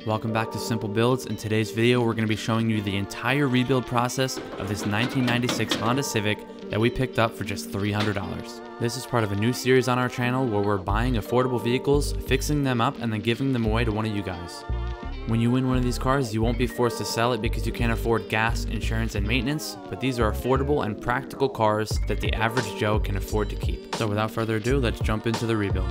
Welcome back to Simple Builds. In today's video, we're going to be showing you the entire rebuild process of this 1996 Honda Civic that we picked up for just $300. This is part of a new series on our channel where we're buying affordable vehicles, fixing them up, and then giving them away to one of you guys. When you win one of these cars, you won't be forced to sell it because you can't afford gas, insurance, and maintenance, but these are affordable and practical cars that the average Joe can afford to keep. So without further ado, let's jump into the rebuild.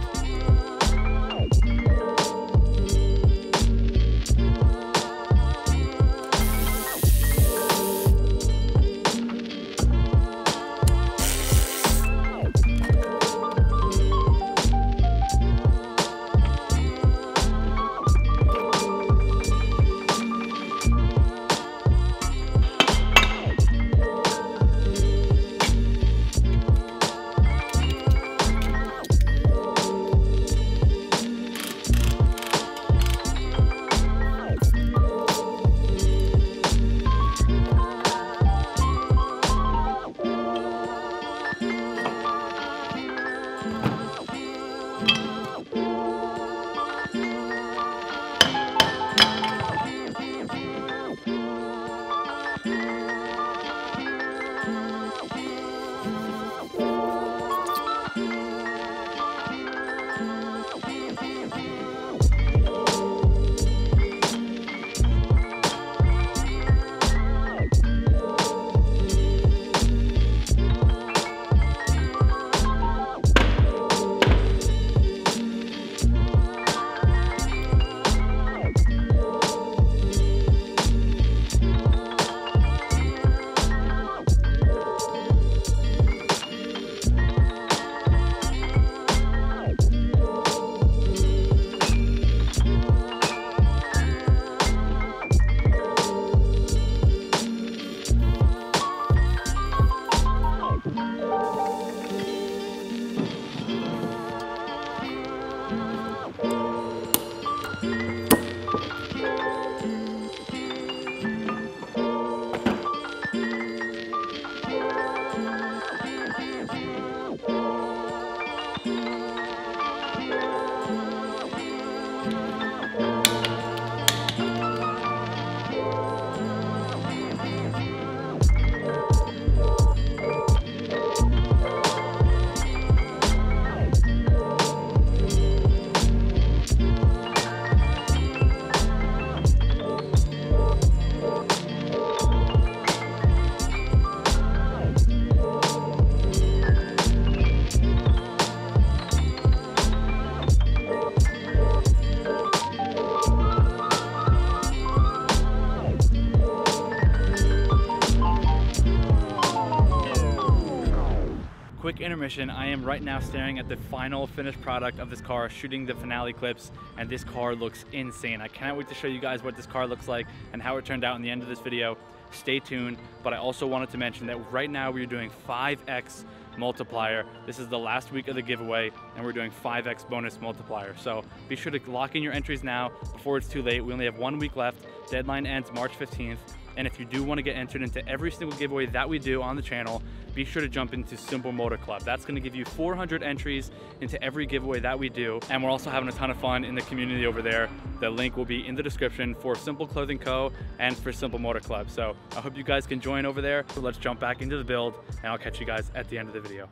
Quick intermission. I am right now staring at the final finished product of this car, shooting the finale clips, and this car looks insane. I cannot wait to show you guys what this car looks like and how it turned out in the end of this video. Stay tuned, but I also wanted to mention that right now we're doing 5x multiplier. This is the last week of the giveaway and we're doing 5x bonus multiplier. So be sure to lock in your entries now before it's too late. We only have 1 week left. Deadline ends March 15th. And if you do want to get entered into every single giveaway that we do on the channel, be sure to jump into Simple Motor Club. That's going to give you 400 entries into every giveaway that we do. And we're also having a ton of fun in the community over there. The link will be in the description for Simple Clothing Co. and for Simple Motor Club. So I hope you guys can join over there. So let's jump back into the build and I'll catch you guys at the end of the video.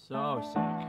So sick.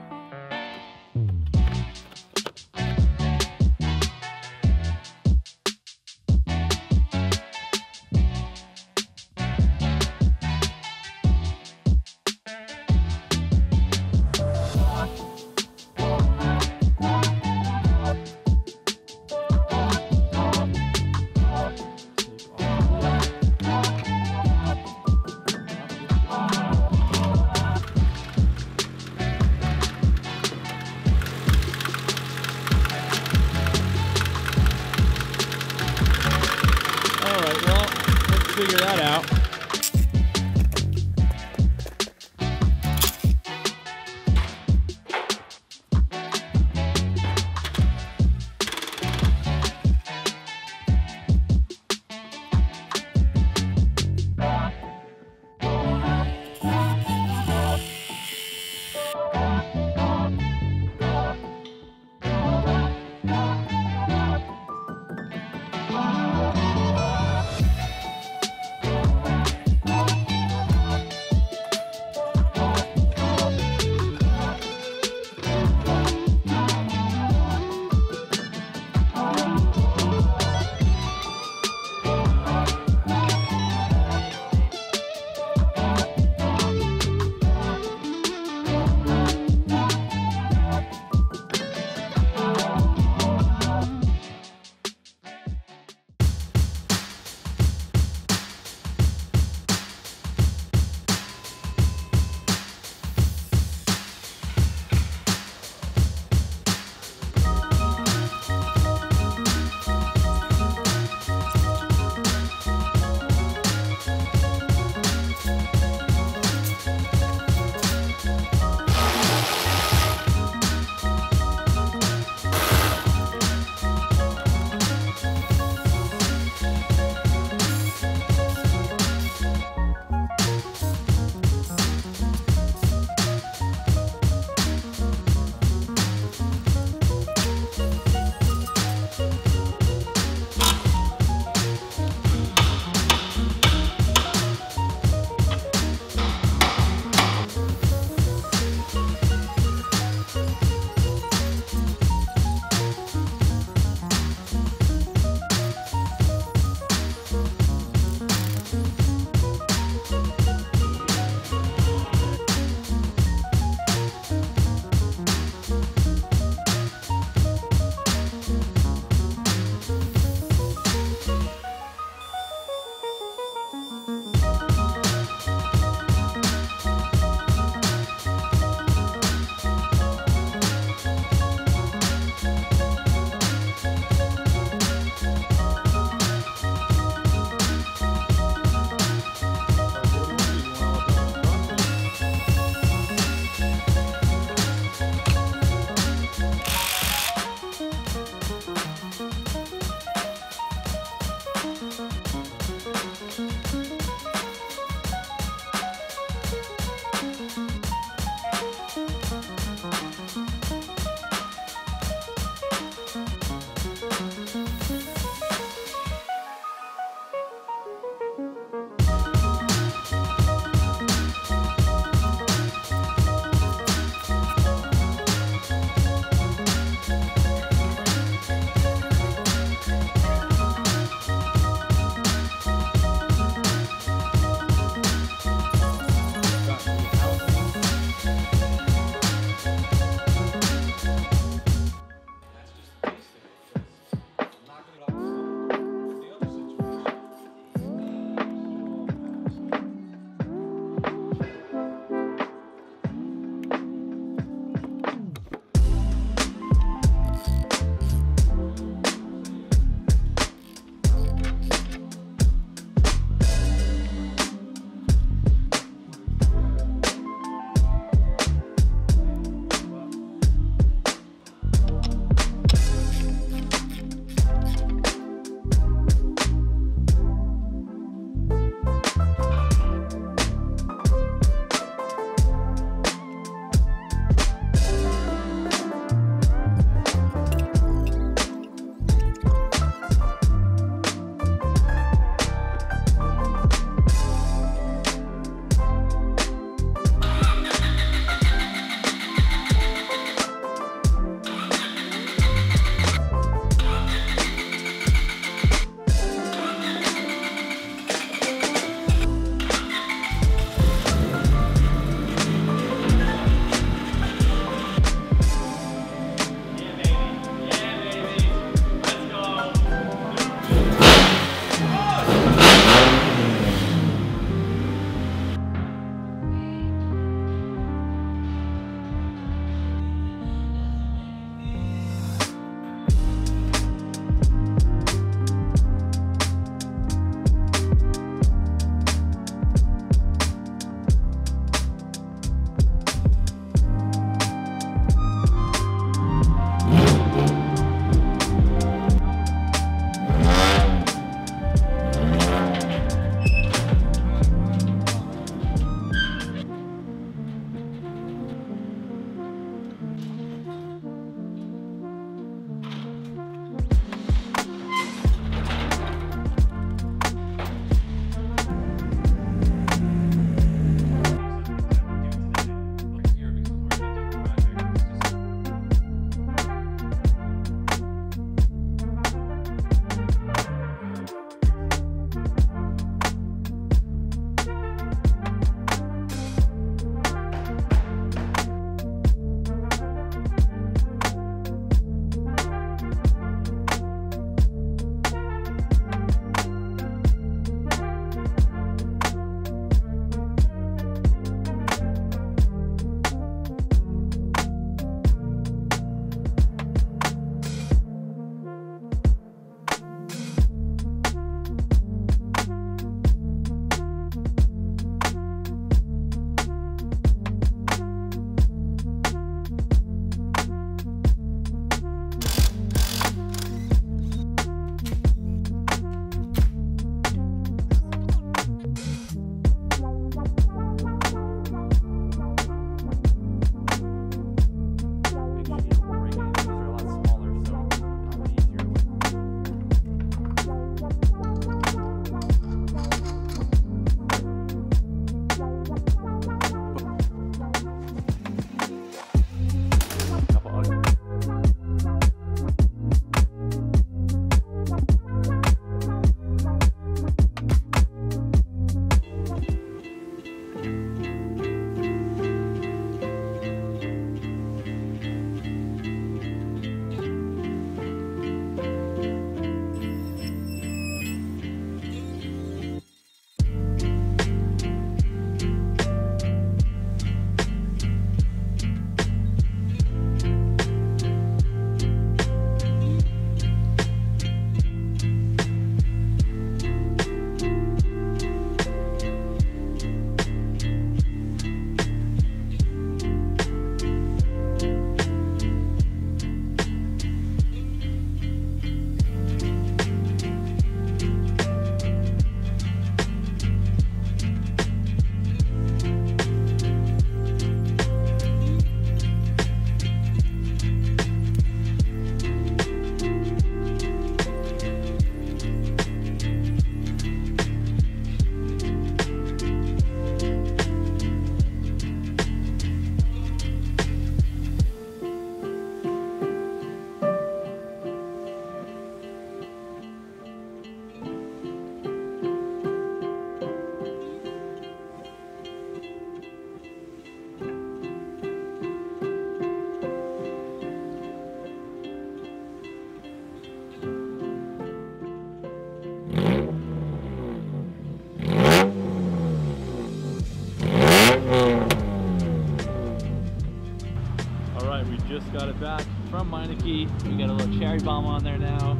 Got it back from Meineke. We got a little cherry bomb on there now.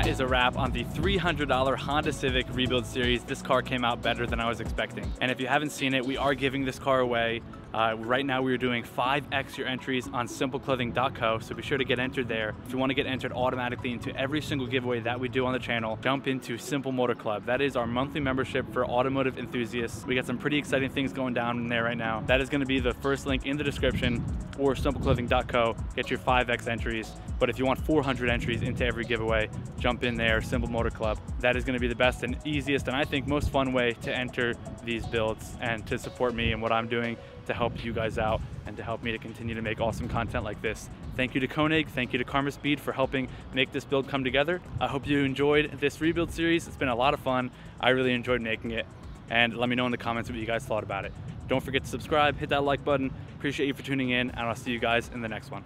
Is a wrap on the $300 Honda Civic rebuild series. This car came out better than I was expecting. And if you haven't seen it, we are giving this car away. Right now we are doing 5x your entries on simpleclothing.co, so be sure to get entered there. If you want to get entered automatically into every single giveaway that we do on the channel, jump into Simple Motor Club. That is our monthly membership for automotive enthusiasts. We got some pretty exciting things going down in there right now. That is going to be the first link in the description, or simpleclothing.co. Get your 5x entries. But if you want 400 entries into every giveaway, jump in there, Simple Motor Club. That is going to be the best and easiest and I think most fun way to enter these builds and to support me and what I'm doing to help you guys out and to help me to continue to make awesome content like this. Thank you to Koenig, thank you to Karma Speed for helping make this build come together. I hope you enjoyed this rebuild series. It's been a lot of fun. I really enjoyed making it, and let me know in the comments what you guys thought about it. Don't forget to subscribe, hit that like button. Appreciate you for tuning in, and I'll see you guys in the next one.